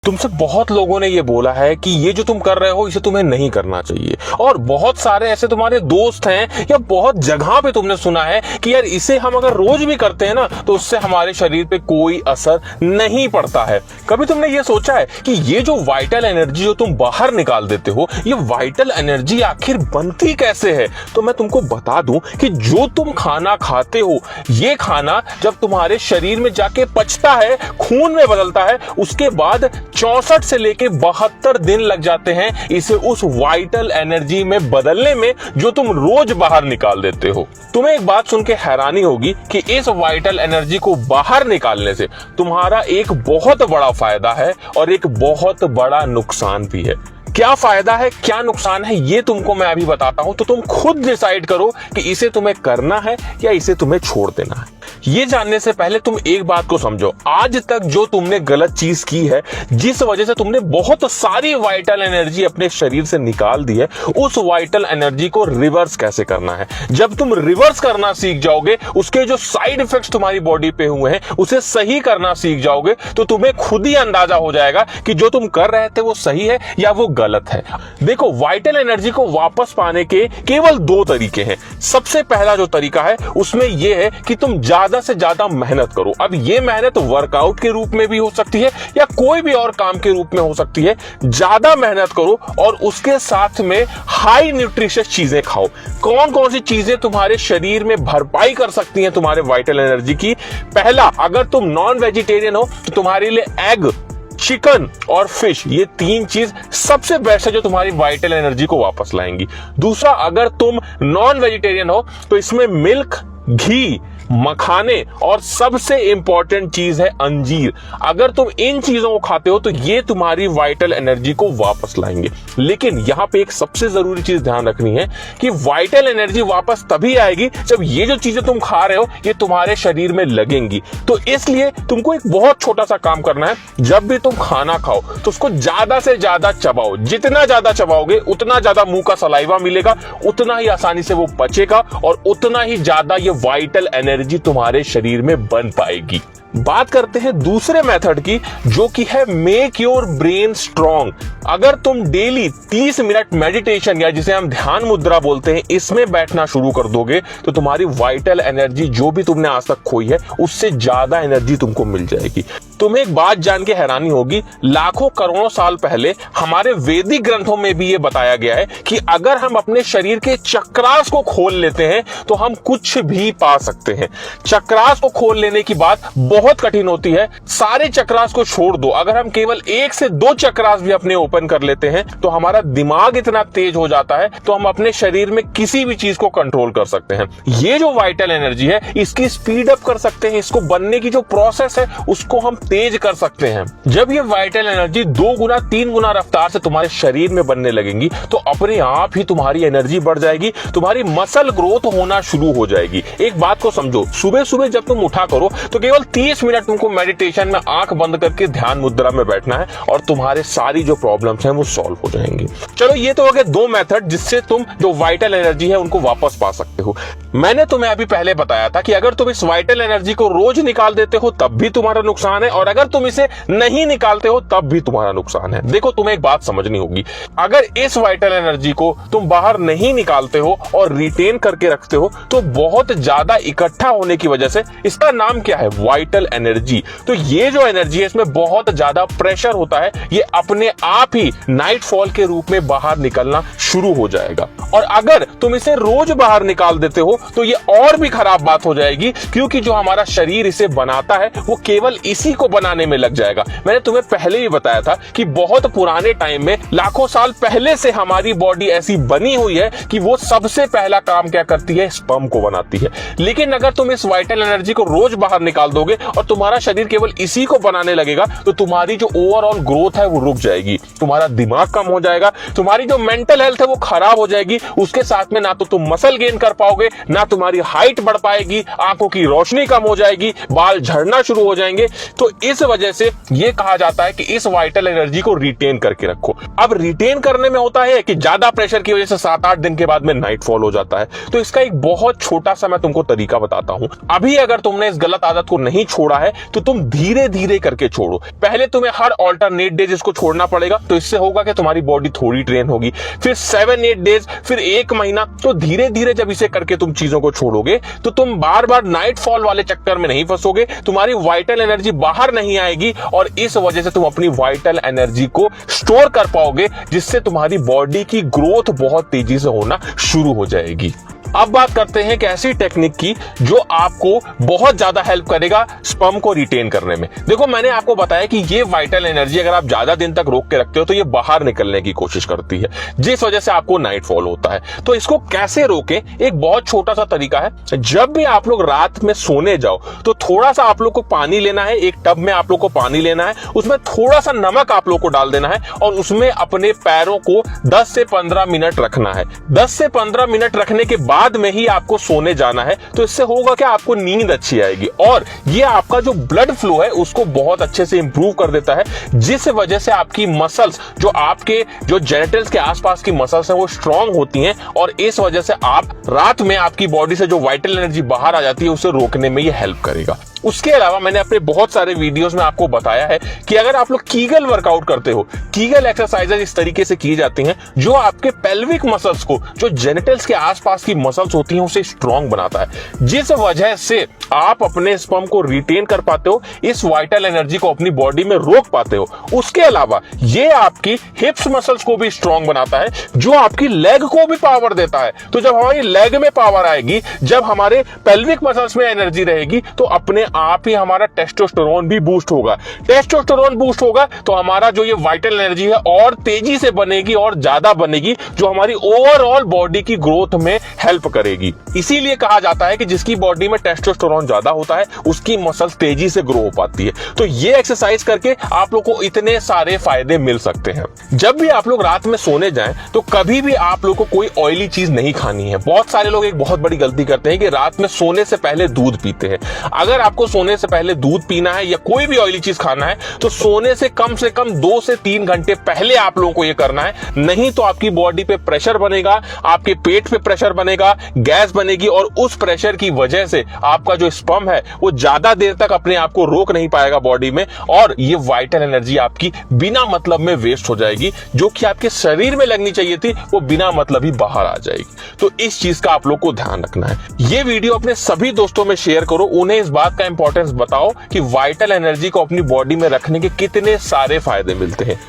तुमसे बहुत लोगों ने ये बोला है कि ये जो तुम कर रहे हो इसे तुम्हें नहीं करना चाहिए, और बहुत सारे ऐसे तुम्हारे दोस्त हैं या बहुत जगह पे तुमने सुना है कि यार इसे हम अगर रोज भी करते हैं ना तो उससे हमारे शरीर पे कोई असर नहीं पड़ता है। कभी तुमने ये सोचा है कि ये जो वाइटल एनर्जी जो तुम बाहर निकाल देते हो, ये वाइटल एनर्जी आखिर बनती कैसे है? तो मैं तुमको बता दूं कि जो तुम खाना खाते हो, ये खाना जब तुम्हारे शरीर में जाके पचता है, खून में बदलता है, उसके बाद 64 से लेके 72 दिन लग जाते हैं इसे उस वाइटल एनर्जी में बदलने में जो तुम रोज बाहर निकाल देते हो। तुम्हें एक बात सुन के हैरानी होगी कि इस वाइटल एनर्जी को बाहर निकालने से तुम्हारा एक बहुत बड़ा फायदा है और एक बहुत बड़ा नुकसान भी है। क्या फायदा है, क्या नुकसान है, ये तुमको मैं अभी बताता हूं, तो तुम खुद डिसाइड करो कि इसे तुम्हें करना है या इसे तुम्हें छोड़ देना है। ये जानने से पहले तुम एक बात को समझो, आज तक जो तुमने गलत चीज की है, जिस वजह से तुमने बहुत सारी वाइटल एनर्जी अपने शरीर से निकाल दी है, उस वाइटल एनर्जी को रिवर्स कैसे करना है। जब तुम रिवर्स करना सीख जाओगे, उसके जो साइड इफेक्ट्स तुम्हारी बॉडी पे हुए हैं उसे सही करना सीख जाओगे, तो तुम्हें खुद ही अंदाजा हो जाएगा कि जो तुम कर रहे थे वो सही है या वो गलत है। देखो, वाइटल एनर्जी को वापस पाने के केवल 2 तरीके हैं। सबसे पहला जो तरीका है उसमें यह है कि तुम ज्यादा से ज्यादा मेहनत करो। अब ये मेहनत वर्कआउट के रूप में भी हो सकती है या कोई भी और काम के रूप में हो सकती है। ज्यादा मेहनत करो और उसके साथ में हाई न्यूट्रिशियस चीजें खाओ। कौन कौन सी चीजें तुम्हारे शरीर में भरपाई कर सकती हैं तुम्हारे वाइटल एनर्जी की? पहला, अगर तुम नॉन वेजिटेरियन हो तो तुम्हारे लिए एग, चिकन और फिश, ये 3 चीज सबसे बेस्ट है जो तुम्हारी वाइटल एनर्जी को वापस लाएंगी। दूसरा, अगर तुम नॉन वेजिटेरियन हो तो इसमें मिल्क, घी, मखाने और सबसे इंपॉर्टेंट चीज है अंजीर। अगर तुम इन चीजों को खाते हो तो ये तुम्हारी वाइटल एनर्जी को वापस लाएंगे। लेकिन यहां पे एक सबसे जरूरी चीज ध्यान रखनी है कि वाइटल एनर्जी वापस तभी आएगी जब ये जो चीजें तुम खा रहे हो ये तुम्हारे शरीर में लगेंगी। तो इसलिए तुमको एक बहुत छोटा सा काम करना है, जब भी तुम खाना खाओ तो उसको ज्यादा से ज्यादा चबाओ। जितना ज्यादा चबाओगे उतना ज्यादा मुंह का सलाइवा मिलेगा, उतना ही आसानी से वो पचेगा और उतना ही ज्यादा ये वाइटल एनर्जी तुम्हारे शरीर में बन पाएगी। बात करते हैं दूसरे मेथड की, जो कि है मेक योर ब्रेन स्ट्रॉन्ग। अगर तुम डेली 30 मिनट मेडिटेशन या जिसे हम ध्यान मुद्रा बोलते हैं, इसमें बैठना शुरू कर दोगे तो तुम्हारी वाइटल एनर्जी जो भी तुमने आज तक खोई है उससे ज्यादा एनर्जी तुमको मिल जाएगी। तुम्हें एक बात जान के हैरानी होगी, लाखों करोड़ों साल पहले हमारे वैदिक ग्रंथों में भी ये बताया गया है कि अगर हम अपने शरीर के चक्रास को खोल लेते हैं तो हम कुछ भी पा सकते हैं। चक्रास को खोल लेने की बात बहुत कठिन होती है। सारे चक्रास को छोड़ दो, अगर हम केवल 1 से 2 चक्रास भी अपने ओपन कर लेते हैं तो हमारा दिमाग इतना तेज हो जाता है तो हम अपने शरीर में किसी भी चीज को कंट्रोल कर सकते हैं। ये जो वाइटल एनर्जी है इसकी स्पीड अप कर सकते हैं, इसको बनने की जो प्रोसेस है उसको हम तेज कर सकते हैं। जब ये वाइटल एनर्जी 2 गुना 3 गुना रफ्तार से तुम्हारे शरीर में बनने लगेंगी तो अपने आप ही तुम्हारी एनर्जी बढ़ जाएगी, तुम्हारी मसल ग्रोथ होना शुरू हो जाएगी। एक बात को समझो, सुबह सुबह जब तुम उठा करो तो केवल 30 मिनट तुमको मेडिटेशन में आंख बंद करके ध्यान मुद्रा में बैठना है और तुम्हारे सारी जो प्रॉब्लम्स हैं वो सॉल्व हो जाएंगी। चलो, ये तो हो गए 2 मेथड जिससे तुम जो वाइटल एनर्जी है उनको वापस पा सकते हो। मैंने तुम्हें अभी पहले बताया था कि अगर तुम इस वाइटल एनर्जी को रोज निकाल देते हो तब भी तुम्हारा नुकसान है, और अगर तुम इसे नहीं निकालते हो तब भी तुम्हारा नुकसान है। देखो, तुम्हें एक बात समझनी होगी, अगर इस वाइटल एनर्जी को तुम बाहर नहीं निकालते हो और रिटेन करके रखते हो तो बहुत ज्यादा इकट्ठा होने की वजह से इसका नाम क्या है? Vital energy. तो ये जो एनर्जी है इसमें बहुत ज्यादा प्रेशर होता है, ये अपने आप ही नाइट फॉल के रूप में बाहर निकलना शुरू हो जाएगा। और अगर तुम इसे रोज बाहर निकाल देते हो तो ये और भी खराब बात हो जाएगी, क्योंकि जो हमारा शरीर इसे बनाता है वो केवल इसी को बनाने में लग जाएगा। मैंने तुम्हें पहले ही बताया था कि बहुत पुराने टाइम में, लाखों साल पहले से हमारी बॉडी ऐसी बनी हुई है कि वो सबसे पहला काम क्या करती है? स्पर्म को बनाती है। लेकिन अगर तुम इस वाइटल एनर्जी को रोज बाहर निकाल दोगे और तुम्हारा शरीर केवल इसी को बनाने लगेगा तो तुम्हारी जो ओवरऑल ग्रोथ है वो रुक जाएगी, तुम्हारा दिमाग कम हो जाएगा, तुम्हारी जो मेंटल हेल्थ है वो खराब हो जाएगी। उसके साथ में ना तो तुम मसल गेन कर पाओगे, ना तुम्हारी हाइट बढ़ पाएगी, आंखों की रोशनी कम हो जाएगी, बाल झड़ना शुरू हो जाएंगे। तो इस वजह से ये कहा जाता है कि इस वाइटल एनर्जी को रिटेन करके रखो। अब रिटेन करने में होता है कि ज्यादा प्रेशर की वजह से 7-8 दिन के बाद में नाइट फॉल हो जाता है। तो इसका एक बहुत छोटा सा मैं तुमको तरीका बताता हूं। अभी अगर तुमने इस गलत आदत को नहीं छोड़ा है तो तुम धीरे धीरे करके छोड़ो। पहले तुम्हें हर ऑल्टरनेट डेज इसको छोड़ना पड़ेगा, तो इससे होगा कि तुम्हारी बॉडी थोड़ी ट्रेन होगी। फिर 7-8 डेज, फिर 1 महीना। तो धीरे धीरे जब इसे करके तुम चीजों को छोड़ोगे तो तुम बार बार नाइट फॉल वाले चक्कर में नहीं फंसोगे, तुम्हारी वाइटल एनर्जी बाहर नहीं आएगी और इस वजह से तुम अपनी वाइटल एनर्जी को स्टोर कर पाओगे, जिससे तुम्हारी बॉडी की ग्रोथ बहुत तेजी से होना शुरू हो जाएगी। अब बात करते हैं एक ऐसी टेक्निक की जो आपको बहुत ज्यादा हेल्प करेगा स्पर्म को रिटेन करने में। देखो, मैंने आपको बताया कि ये वाइटल एनर्जी अगर आप ज्यादा दिन तक रोक के रखते हो तो ये बाहर निकलने की कोशिश करती है, जिस वजह से आपको नाइट फॉल होता है। तो इसको कैसे रोके, एक बहुत छोटा सा तरीका है। जब भी आप लोग रात में सोने जाओ तो थोड़ा सा आप लोग को पानी लेना है, एक टब में आप लोग को पानी लेना है, उसमें थोड़ा सा नमक आप लोग को डाल देना है और उसमें अपने पैरों को 10 से 15 मिनट रखना है। 10 से 15 मिनट रखने के बाद में ही आपको सोने जाना है। तो इससे होगा कि आपको नींद अच्छी आएगी और ये आपका जो ब्लड फ्लो है उसको बहुत अच्छे से इंप्रूव कर देता है, जिस वजह से आपकी मसल्स, जो आपके जो जेनिटल्स के आसपास की मसल्स हैं, वो स्ट्रांग होती हैं और इस वजह से आप रात में आपकी बॉडी से जो वाइटल एनर्जी बाहर आ जाती है उसे रोकने में ये हेल्प करेगा। उसके अलावा मैंने अपने बहुत सारे वीडियोस में आपको बताया है कि अगर आप लोग कीगल वर्कआउट करते हो, कीगल एक्सरसाइजेज इस तरीके से की जाती हैं जो आपके पेल्विक मसल्स को, जो जेनिटल्स के आसपास की मसल्स होती हैं, उसे स्ट्रांग बनाता है, जिस वजह से आप अपने स्पर्म को रिटेन कर पाते हो, इस वाइटल एनर्जी को अपनी बॉडी में रोक पाते हो। उसके अलावा ये आपकी हिप्स मसल्स को भी स्ट्रांग बनाता है, जो आपकी लेग को भी पावर देता है। तो जब हमारी लेग में पावर आएगी, जब हमारे पेल्विक मसल्स में एनर्जी रहेगी, तो अपने आप ही हमारा टेस्टोस्टेरोन भी बूस्ट होगा। टेस्टोस्टेरोन बूस्ट होगा तो हमारा जो ये वाइटल एनर्जी है और तेजी से बनेगी और ज्यादा बनेगी, जो हमारी ओवरऑल बॉडी की ग्रोथ में हेल्प करेगी। इसीलिए कहा जाता है कि जिसकी बॉडी में टेस्टोस्टेरोन ज्यादा होता है उसकी मसल्स तेजी से ग्रो हो पाती है। तो ये एक्सरसाइज करके आप लोग को इतने सारे फायदे मिल सकते हैं। जब भी आप लोग रात में सोने जाएं तो कभी भी आप लोग को कोई ऑयली चीज नहीं खानी है। बहुत सारे लोग एक बहुत बड़ी गलती करते हैं कि रात में सोने से पहले दूध पीते हैं। अगर आपको सोने से पहले दूध पीना है या कोई भी ऑयली चीज खाना है तो सोने से कम 2 से 3 घंटे पहले आप लोगों को यह करना है, नहीं तो आपकी बॉडी पे प्रेशर बनेगा, आपके पेट पे प्रेशर बनेगा, गैस बनेगी और उस प्रेशर की वजह से आपका जो स्पर्म है वो ज्यादा देर तक अपने आप को रोक नहीं पाएगा बॉडी में और ये वाइटल एनर्जी आपकी बिना मतलब में वेस्ट हो जाएगी, जो कि आपके शरीर में लगनी चाहिए थी वो बिना मतलब ही बाहर आ जाएगी। तो इस चीज का आप लोग को ध्यान रखना है। ये वीडियो अपने सभी दोस्तों में शेयर करो, उन्हें इस बात का इंपॉर्टेंस बताओ कि वाइटल एनर्जी को अपनी बॉडी में रखने के कितने सारे फायदे मिलते हैं।